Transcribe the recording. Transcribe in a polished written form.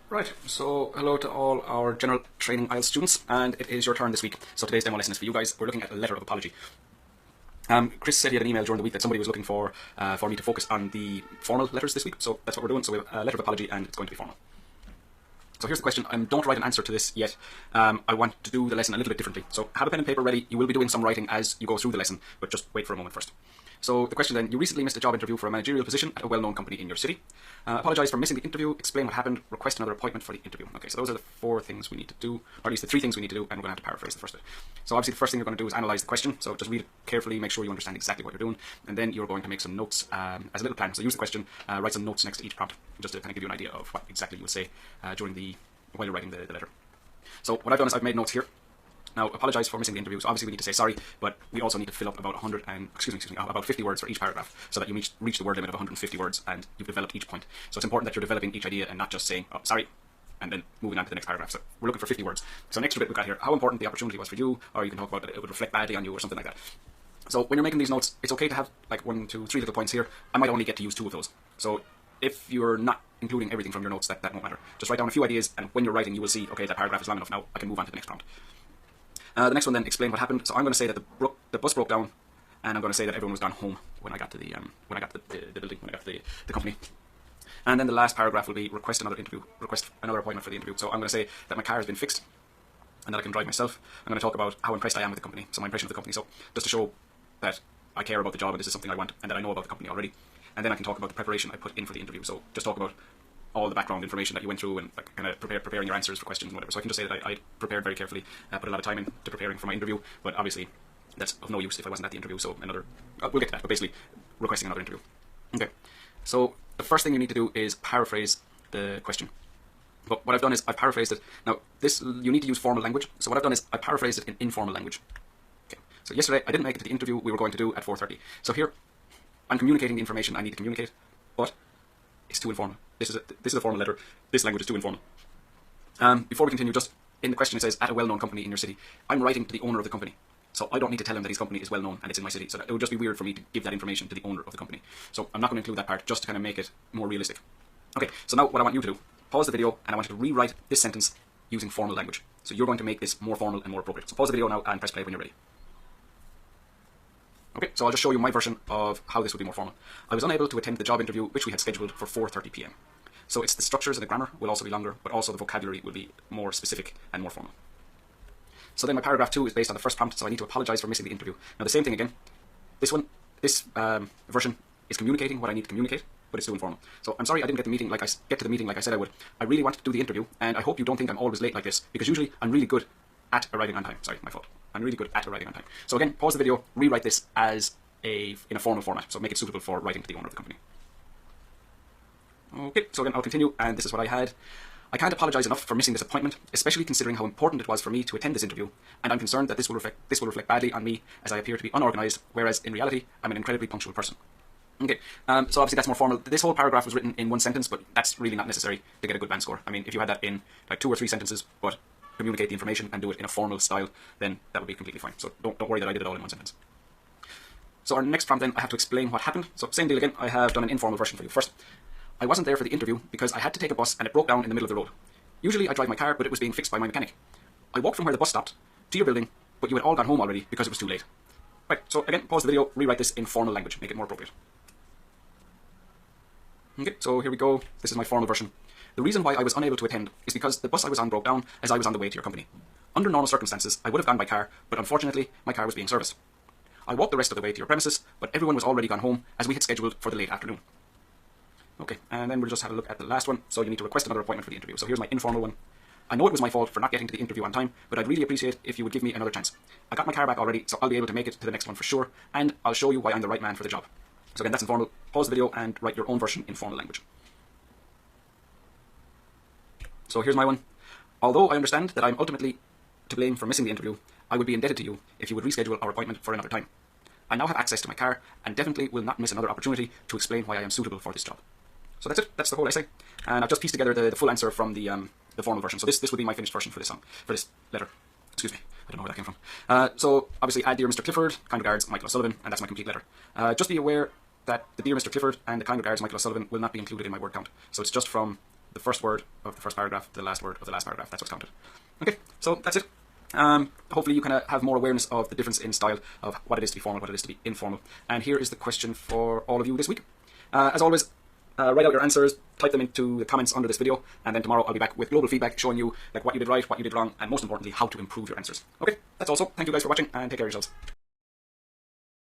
Right, so hello to all our general training IELTS students, and it is your turn this week. So today's demo lesson is for you guys. We're looking at a letter of apology. Chris said he had an email during the week that somebody was looking for me to focus on the formal letters this week, so that's what we're doing. So we have a letter of apology, and it's going to be formal. So here's the question. Don't write an answer to this yet. I want to do the lesson a little bit differently. So have a pen and paper ready. You will be doing some writing as you go through the lesson, but just wait for a moment first. So the question then, you recently missed a job interview for a managerial position at a well-known company in your city. Apologise for missing the interview, explain what happened, request another appointment for the interview. Okay, so those are the four things we need to do, or at least the three things we need to do, and we're going to have to paraphrase the first bit. So obviously the first thing you're going to do is analyse the question, so just read it carefully, make sure you understand exactly what you're doing, and then you're going to make some notes as a little plan. So use the question, write some notes next to each prompt, just to kind of give you an idea of what exactly you will say while you're writing the letter. So what I've done is I've made notes here. Now, apologise for missing the interview. So obviously we need to say sorry, but we also need to fill up about about 50 words for each paragraph, so that you reach the word limit of 150 words, and you've developed each point. So it's important that you're developing each idea and not just saying, oh, sorry, and then moving on to the next paragraph. So we're looking for 50 words. So next bit we've got here, how important the opportunity was for you, or you can talk about that it would reflect badly on you or something like that. So when you're making these notes, it's okay to have like 1, 2, 3 little points here. I might only get to use 2 of those. So if you're not including everything from your notes, that won't matter. Just write down a few ideas, and when you're writing, you will see, okay, that paragraph is long enough now, I can move on to the next prompt. The next one then, explain what happened. So I'm going to say that the bus broke down, and I'm going to say that everyone was gone home when I got to the building, when I got to the company. And then the last paragraph will be request another appointment for the interview. So I'm going to say that my car has been fixed, and that I can drive myself. I'm going to talk about how impressed I am with the company, so my impression of the company. So just to show that I care about the job and this is something I want, and that I know about the company already. And then I can talk about the preparation I put in for the interview. So just talk about all the background information that you went through, and like, kind of preparing your answers for questions and whatever. So I can just say that I prepared very carefully, put a lot of time into preparing for my interview, but obviously that's of no use if I wasn't at the interview. So we'll get to that, but basically requesting another interview. Okay, so the first thing you need to do is paraphrase the question. But what I've done is I've paraphrased it. Now you need to use formal language. So what I've done is I paraphrased it in informal language. Okay, so yesterday I didn't make it to the interview we were going to do at 4:30. So here I'm communicating the information I need to communicate, but it's too informal. This is a formal letter. This language is too informal. Before we continue, just in the question it says, at a well-known company in your city. I'm writing to the owner of the company. So I don't need to tell him that his company is well-known and it's in my city. So it would just be weird for me to give that information to the owner of the company. So I'm not going to include that part, just to kind of make it more realistic. Okay, so now what I want you to do, pause the video, and I want you to rewrite this sentence using formal language. So you're going to make this more formal and more appropriate. So pause the video now and press play when you're ready. Okay, so I'll just show you my version of how this would be more formal. I was unable to attend the job interview, which we had scheduled for 4:30 p.m. So it's the structures and the grammar will also be longer, but also the vocabulary will be more specific and more formal. So then my paragraph 2 is based on the first prompt, so I need to apologise for missing the interview. Now the same thing again. This version is communicating what I need to communicate, but it's too informal. So I'm sorry I didn't get to the meeting like I said I would. I really wanted to do the interview, and I hope you don't think I'm always late like this, because usually I'm really good at arriving on time. Sorry, my fault. I'm really good at arriving on time. So again, pause the video, rewrite this in a formal format, so make it suitable for writing to the owner of the company. Okay, so again, I'll continue, and this is what I had. I can't apologise enough for missing this appointment, especially considering how important it was for me to attend this interview, and I'm concerned that this will reflect badly on me, as I appear to be unorganised, whereas in reality, I'm an incredibly punctual person. Okay, so obviously that's more formal. This whole paragraph was written in one sentence, but that's really not necessary to get a good band score. I mean, if you had that in like 2 or 3 sentences, but communicate the information and do it in a formal style, then that would be completely fine. So don't worry that I did it all in one sentence. So our next prompt then, I have to explain what happened. So same deal again, I have done an informal version for you. First, I wasn't there for the interview because I had to take a bus and it broke down in the middle of the road. Usually I drive my car, but it was being fixed by my mechanic. I walked from where the bus stopped to your building, but you had all gone home already because it was too late. Right, so again, pause the video, rewrite this in formal language, make it more appropriate. Okay, so here we go. This is my formal version. The reason why I was unable to attend is because the bus I was on broke down as I was on the way to your company. Under normal circumstances, I would have gone by car, but unfortunately, my car was being serviced. I walked the rest of the way to your premises, but everyone was already gone home as we had scheduled for the late afternoon. Okay, and then we'll just have a look at the last one. So you need to request another appointment for the interview. So here's my informal one. I know it was my fault for not getting to the interview on time, but I'd really appreciate if you would give me another chance. I got my car back already, so I'll be able to make it to the next one for sure, and I'll show you why I'm the right man for the job. So again, that's informal. Pause the video and write your own version in formal language. So here's my one. Although I understand that I'm ultimately to blame for missing the interview, I would be indebted to you if you would reschedule our appointment for another time. I now have access to my car and definitely will not miss another opportunity to explain why I am suitable for this job. So that's it. That's the whole essay. And I've just pieced together the full answer from the formal version. So this would be my finished version for this letter. Excuse me. I don't know where that came from. So obviously add Dear Mr. Clifford, kind regards, Michael O'Sullivan, and that's my complete letter. Just be aware that the Dear Mr. Clifford and the kind regards, Michael O'Sullivan will not be included in my word count. So it's just from the first word of the first paragraph to the last word of the last paragraph. That's what's counted. Okay, so that's it. Hopefully you kind of have more awareness of the difference in style of what it is to be formal, what it is to be informal. And here is the question for all of you this week. As always, write out your answers, type them into the comments under this video, and then tomorrow I'll be back with global feedback showing you like what you did right, what you did wrong, and most importantly, how to improve your answers. Okay, that's all. So thank you guys for watching, and take care of yourselves.